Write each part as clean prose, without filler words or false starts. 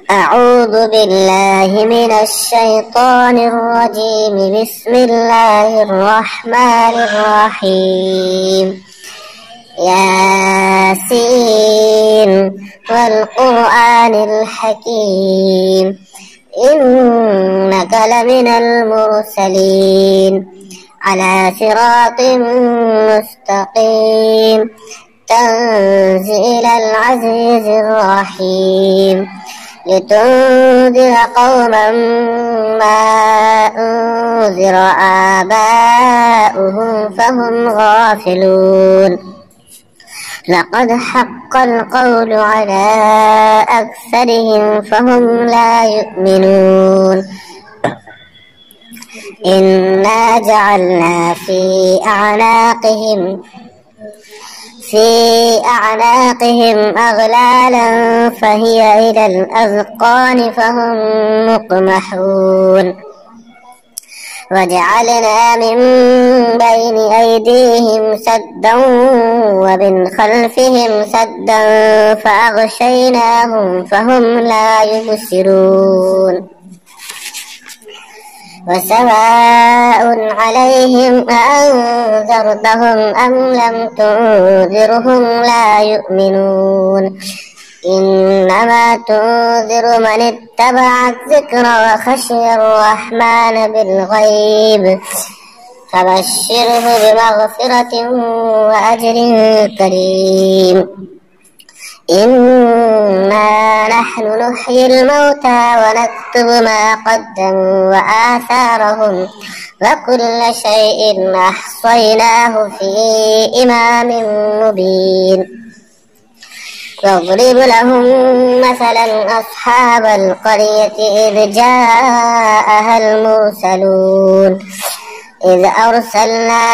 أعوذ بالله من الشيطان الرجيم. بسم الله الرحمن الرحيم. ياسين والقرآن الحكيم إنك لمن المرسلين على صراط مستقيم تنزيل العزيز الرحيم لتنذر قوما ما أنذر آباؤهم فهم غافلون. لقد حق القول على أكثرهم فهم لا يؤمنون. إنا جعلنا في أعناقهم أغلالا فهي إلى الأذقان فهم مقمحون. وجعلنا من بين أيديهم سدا ومن خلفهم سدا فأغشيناهم فهم لا يبصرون. وسواء عليهم أأنذرتهم أم لم تنذرهم لا يؤمنون. إنما تنذر من اتبع الذكر وخشي الرحمن بالغيب فبشره بمغفرة وأجر كريم. إنا نحن نحيي الموتى ونكتب ما قدموا وآثارهم وكل شيء أحصيناه في إمام مبين. واضرب لهم مثلا أصحاب القرية إذ جاءها المرسلون إذ أرسلنا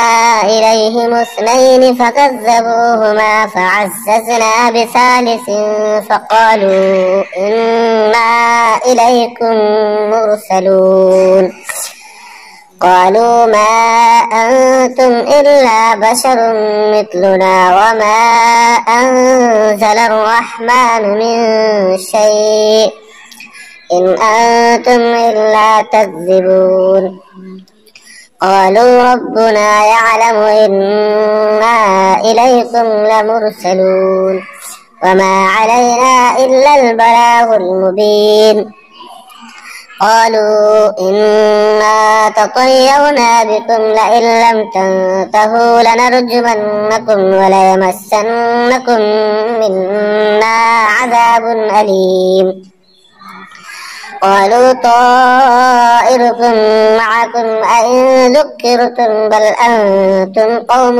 إليهم 2 فكذبوهما فعززنا بثالث فقالوا إنا إليكم مرسلون. قالوا ما أنتم إلا بشر مثلنا وما أنزل الرحمن من شيء إن أنتم إلا تكذبون. قالوا ربنا يعلم إنا إليكم لمرسلون وما علينا إلا البلاغ المبين. قالوا إنا تطيرنا بكم لئن لم تنتهوا لنرجمنكم وليمسنكم منا عذاب أليم. قالوا طائركم معكم أئن ذكرتم بل أنتم قوم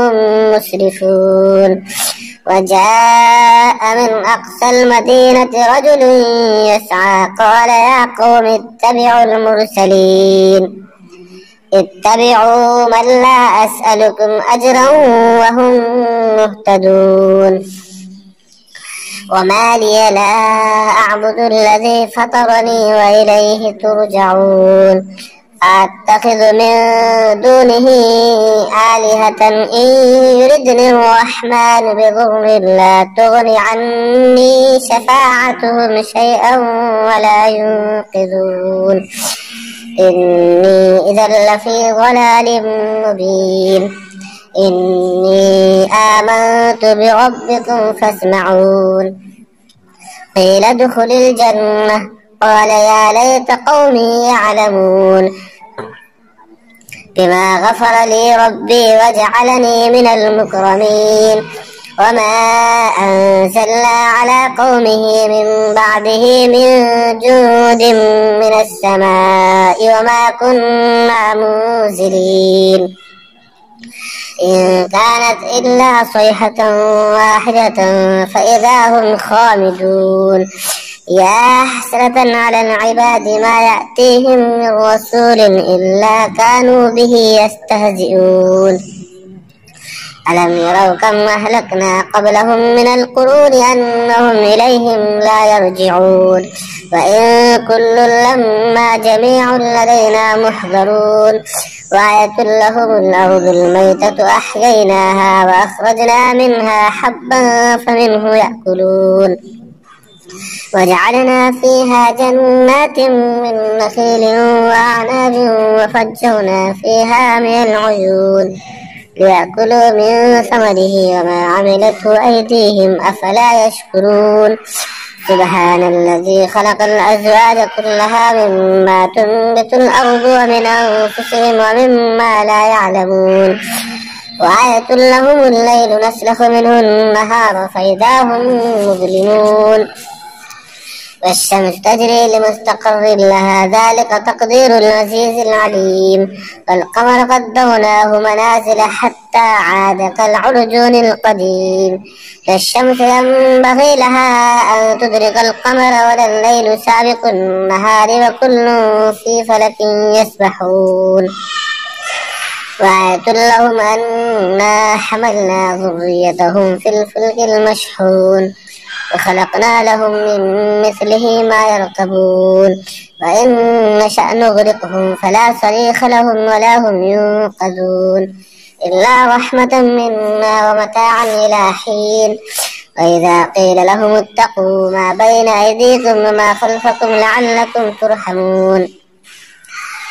مسرفون. وجاء من أقصى المدينة رجل يسعى قال يا قوم اتبعوا المرسلين اتبعوا من لا أسألكم أجرا وهم مهتدون. وما لي لا أعبد الذي فطرني وإليه ترجعون. أتخذ من دونه آلهة إن يردني الرحمن بضر لا تغن عني شفاعتهم شيئا ولا ينقذون. إني إذا لفي ضلال مبين. إني آمنت بربكم فاسمعون. قيل ادخل الجنة قال يا ليت قومي يعلمون بما غفر لي ربي وجعلني من المكرمين. وما أنزلنا على قومه من بعده من جود من السماء وما كنا منزلين. إن كانت إلا صيحة واحدة فإذا هم خامدون. يا حسرة على العباد ما يأتيهم من رسول إلا كانوا به يستهزئون. ألم يروا كم أهلكنا قبلهم من القرون أنهم إليهم لا يرجعون. وإن كل لما جميع لدينا محضرون. وآية لهم الأرض الميتة أحييناها وأخرجنا منها حبا فمنه يأكلون. وجعلنا فيها جنات من نخيل وأعناب وفجرنا فيها من العيون ليأكلوا من ثمره وما عملته أيديهم أفلا يشكرون سبحان الذي خلق الأزواج كلها مما تنبت الأرض ومن أنفسهم ومما لا يعلمون وآية لهم الليل نسلخ منه النهار فإذا هم مظلمون والشمس تجري لمستقر لها ذلك تقدير العزيز العليم والقمر قدرناه منازل حتى عاد كالعرجون القديم لا الشمس ينبغي لها أن تدرك القمر ولا الليل سابق النهار وكل في فلك يسبحون وآية لهم أنا حملنا ذريتهم في الفلك المشحون وخلقنا لهم من مثله ما يركبون وإن نشأ نغرقهم فلا صريخ لهم ولا هم ينقذون إلا رحمة منا ومتاعا إلى حين وإذا قيل لهم اتقوا ما بين أيديكم وما خلفكم لعلكم ترحمون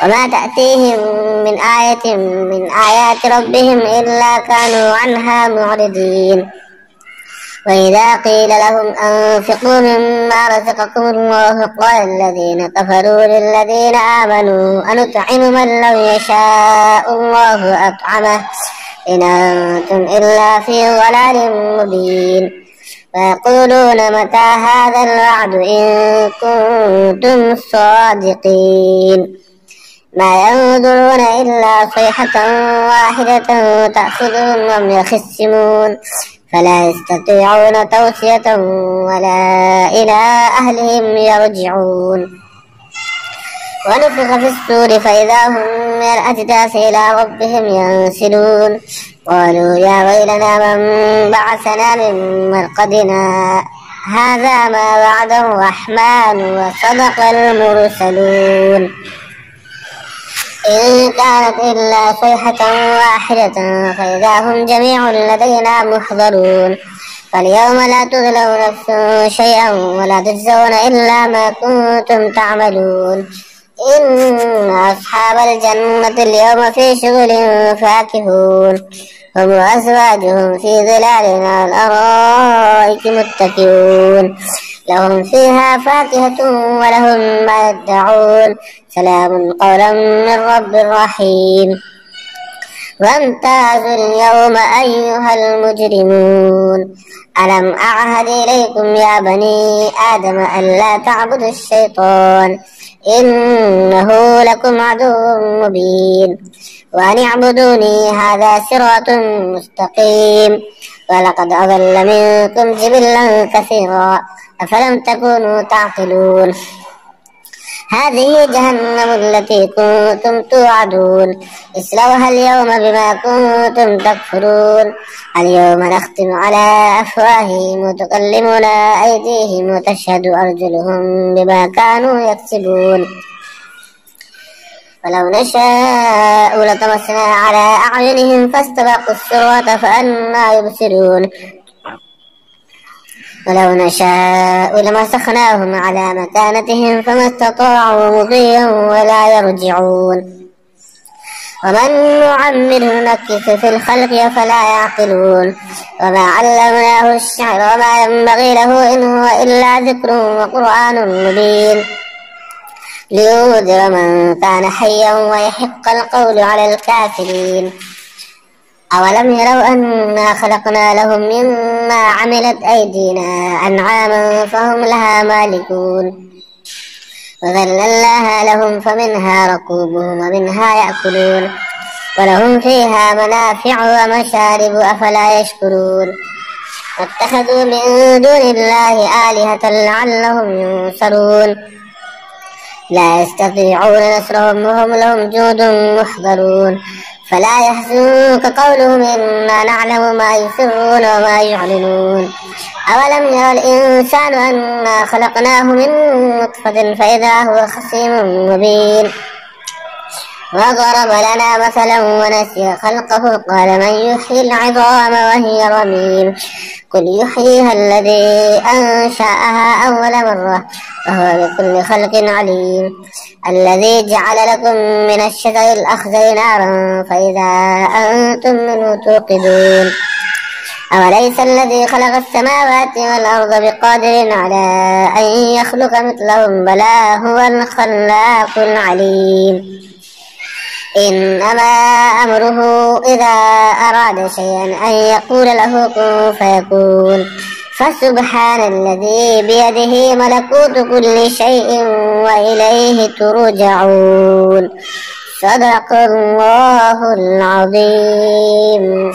وما تأتيهم من آية من آيات ربهم إلا كانوا عنها معرضين وإذا قيل لهم أنفقوا مما رزقكم الله قال الذين كفروا للذين آمنوا أنطعم من لو يشاء الله أطعمه إن أنتم إلا في ضلال مبين ويقولون متى هذا الوعد إن كنتم صادقين ما ينظرون إلا صيحة واحدة تأخذهم وهم يخصمون فلا يستطيعون توصية ولا إلى أهلهم يرجعون ونفخ في الصور فإذا هم من الأجداث إلى ربهم ينسلون قالوا يا ويلنا من بعثنا من مرقدنا هذا ما وعد الرحمن وصدق المرسلون إن كانت إلا صيحة واحدة فإذا هم جميع لدينا محضرون فاليوم لا تظلم نفس شيئا ولا تجزون إلا ما كنتم تعملون إن أصحاب الجنة اليوم في شغل فاكهون هم وأزواجهم في ظلال على الأرائك متكئون لهم فيها فاكهة ولهم ما يدعون سلام قولا من رب رحيم وامتازوا اليوم أيها المجرمون ألم أعهد إليكم يا بني آدم ألا تعبدوا الشيطان إنه لكم عدو مبين وأن اعبدوني هذا صراط مستقيم ولقد أضل منكم جبلا كثيرا أفلم تكونوا تعقلون هذه جهنم التي كنتم توعدون اصلوها اليوم بما كنتم تكفرون اليوم نختم على أفواههم وتكلمنا أيديهم وتشهد أرجلهم بما كانوا يكسبون ولو نشاء لطمسنا على أعينهم فاستبقوا الصراط فأنى يبصرون ولو نشاء لمسخناهم على مكانتهم فما استطاعوا مضيا ولا يرجعون ومن نعمره نكث في الخلق فلا يعقلون وما علمناه الشعر وما ينبغي له إن هو إلا ذكر وقرآن مبين لينذر من كان حيا ويحق القول على الكافرين أولم يروا أنا خلقنا لهم مما عملت أيدينا أنعاما فهم لها مالكون وذللناها لهم فمنها ركوبهم ومنها يأكلون ولهم فيها منافع ومشارب أفلا يشكرون واتخذوا من دون الله آلهة لعلهم ينصرون لا يستطيعون نصرهم وهم لهم جند محضرون فلا يحزنك قولهم إنا نعلم ما يسرون وما يعلنون أولم يرى الإنسان أنا خلقناه من نطفة فإذا هو خصيم مبين وضرب لنا مثلا ونسي خلقه قال من يحيي العظام وهي رميم قل يحييها الذي أنشأها أول مرة وهو بكل خلق عليم الذي جعل لكم من الشجر الأخضر نارا فإذا أنتم منه توقدون أوليس الذي خلق السماوات والأرض بقادر على أن يخلق مثلهم بلى هو الخلاق العليم إنما أمره إذا أراد شيئا أن يقول له كن فيكون فسبحان الذي بيده ملكوت كل شيء وإليه ترجعون صدق الله العظيم.